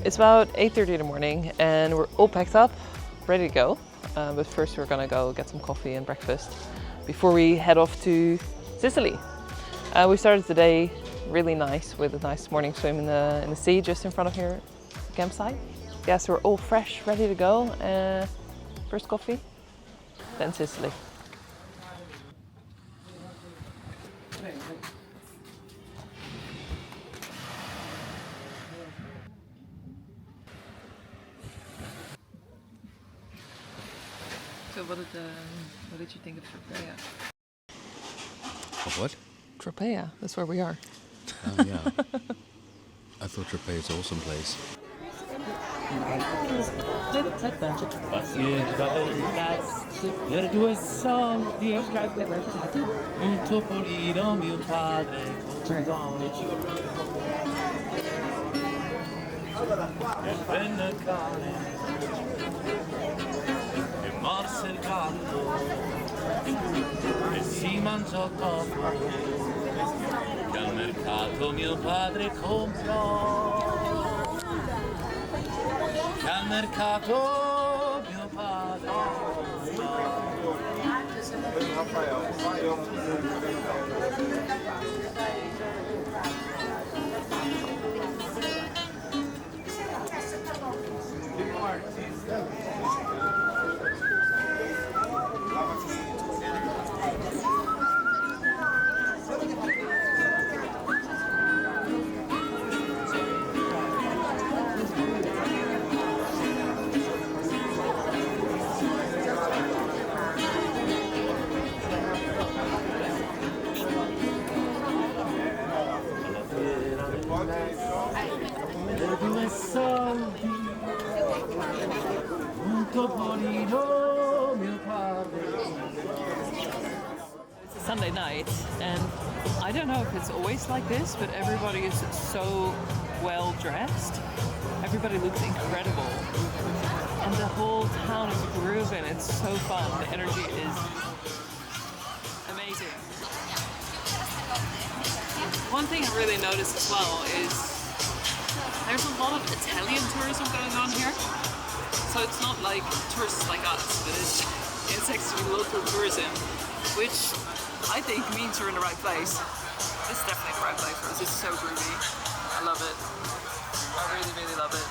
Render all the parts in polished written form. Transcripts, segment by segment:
It's about 8:30 in the morning and we're all packed up, ready to go. But first we're gonna go get some coffee and breakfast before we head off to Sicily. We started the day really nice with a nice morning swim in the sea just in front of here campsite. Yeah, so we're all fresh, ready to go. First coffee, then Sicily. So what did you think of Tropea? Of what? Tropea, that's where we are. Oh yeah. I thought Tropea is an awesome place. Morse il gatto e si mangiò dopo che al mercato mio padre comprò, che al mercato mio padre due soldi, un topolino mio padre. It's a Sunday night and I don't know if it's always like this, but everybody is so well dressed. Everybody looks incredible. And the whole town is grooving. It's so fun. The energy is amazing. One thing I really noticed as well is there's a lot of Italian tourism going on here. So it's not like tourists like us, but it's actually local tourism, which I think means we're in the right place. This is definitely the right place for us. It's so groovy. I love it. I really, really love it.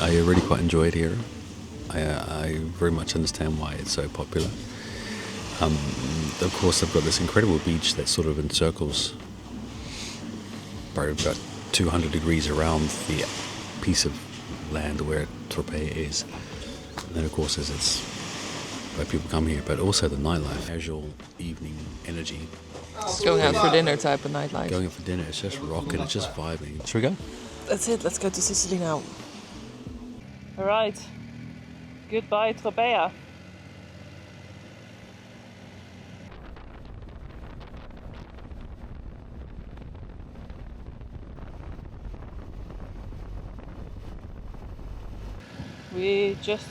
I really quite enjoy it here. I very much understand why it's so popular. Of course, they've got this incredible beach that sort of encircles about 200 degrees around the piece of land where Tropea is. And then, of course, it's why people come here, but also the nightlife, casual evening energy. It's going out for dinner type of nightlife. Going out for dinner, it's just rocking, it's just vibing. Should we go? That's it, let's go to Sicily now. Alright, goodbye Tropea. We just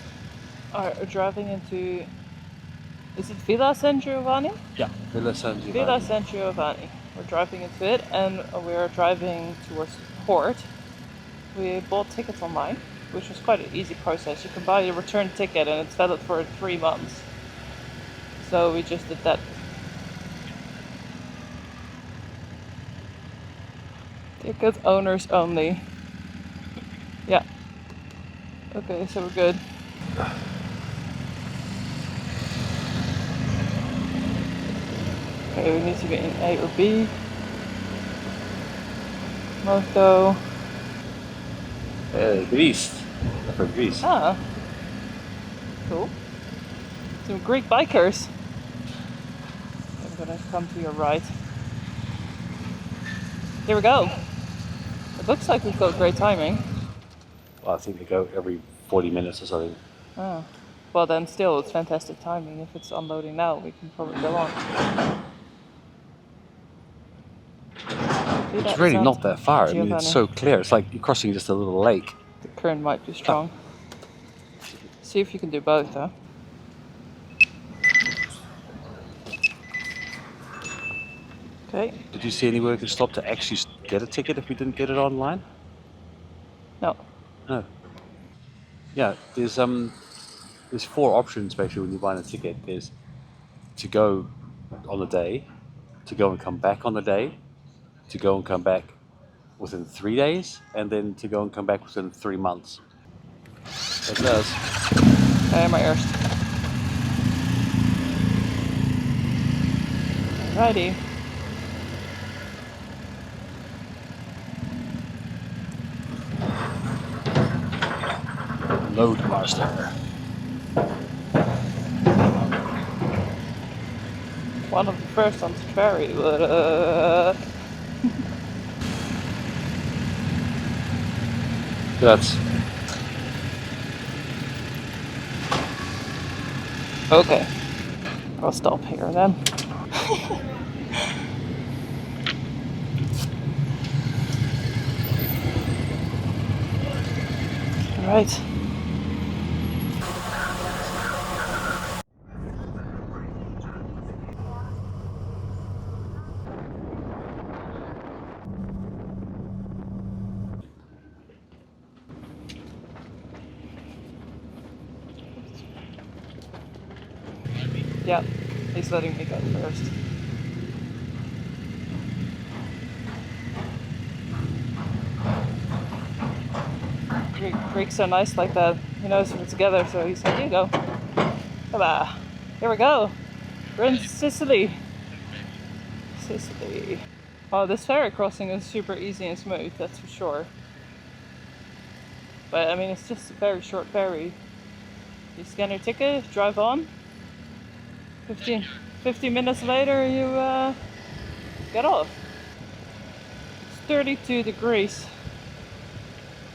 are driving into, is it Villa San Giovanni? Yeah, Villa San Giovanni. Villa San Giovanni. We're driving into it and we're driving towards the port. We bought tickets online, which was quite an easy process. You can buy a return ticket and it's valid for 3 months. So we just did that. Ticket owners only. Yeah. Okay, so we're good. Okay, we need to be in A or B. Moto. Greece. From Greece. Ah, cool. Some Greek bikers. I'm gonna come to your right. Here we go. It looks like we've got great timing. Well, I think they go every 40 minutes or something. Oh. Well then still it's fantastic timing. If it's unloading now we can probably go on. It's really not that far. I mean, it's so clear. It's like you're crossing just a little lake. The current might be strong. See if you can do both, huh? Okay. Did you see anywhere we could stop to actually get a ticket if we didn't get it online? No. No. Yeah, there's 4 options basically when you're buying a ticket. There's to go on the day, to go and come back on the day, to go and come back within 3 days, and then to go and come back within 3 months. It does. My eerst. Alrighty. Loadmaster. One of the first on Safari, but That's okay. I'll stop here then. Right. Yeah, he's letting me go first. Greek's so nice like that. He knows we're together, so he's like, here you go. Hola. Here we go. We're in Sicily. Sicily. Oh, this ferry crossing is super easy and smooth, that's for sure. But I mean, it's just a very short ferry. You scan your ticket, drive on. 15 minutes later, you get off. It's 32 degrees.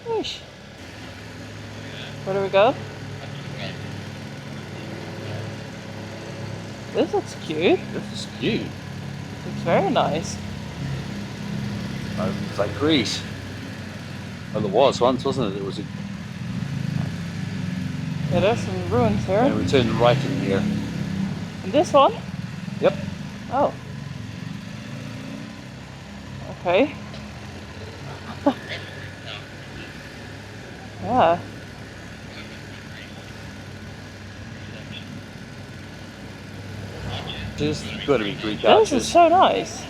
Eesh. Where do we go? This looks cute. This is cute. It's very nice. It's like Greece. Well, it was once, wasn't it? It was. Yeah, there's some ruins here. And we turned right in here. And this one? Yep. Oh. Okay. Yeah. This has got to be Greek This arches. is so nice.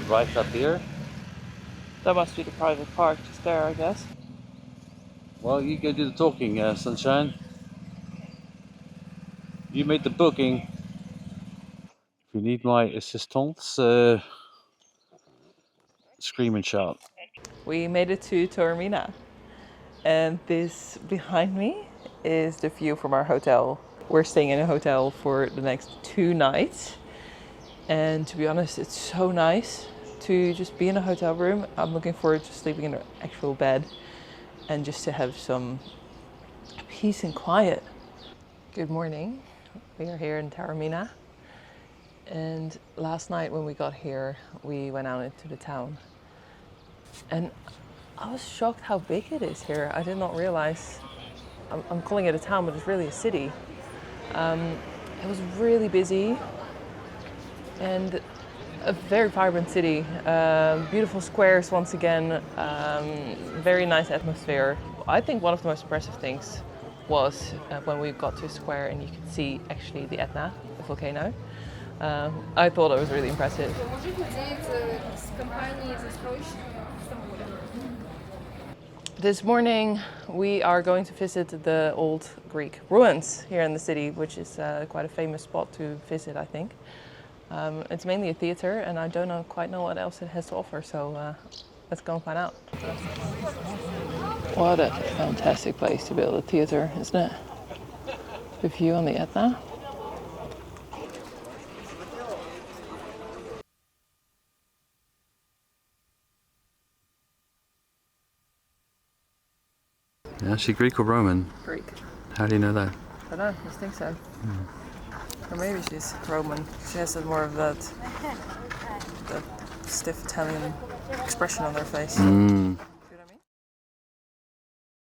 Right up here. That must be the private park just there, I guess. Well, you go do the talking, Sunshine. You made the booking. If you need my assistance, scream and shout. We made it to Taormina, and this behind me is the view from our hotel. We're staying in a hotel for the next 2 nights, and to be honest, it's so nice to just be in a hotel room. I'm looking forward to sleeping in an actual bed and just to have some peace and quiet. Good morning. We are here in Taormina, and last night when we got here, we went out into the town. And I was shocked how big it is here. I did not realize, I'm calling it a town, but it's really a city. It was really busy and a very vibrant city. Beautiful squares once again, very nice atmosphere. I think one of the most impressive things was when we got to a square and you could see actually the Etna, the volcano. I thought it was really impressive. This morning we are going to visit the old Greek ruins here in the city, which is quite a famous spot to visit, I think. It's mainly a theatre, and I don't quite know what else it has to offer, so let's go and find out. What a fantastic place to build a theatre, isn't it? The view on the Etna. Yeah, is she Greek or Roman? Greek. How do you know that? I don't know, I just think so. Or maybe she's Roman. She has more of that stiff Italian expression on her face.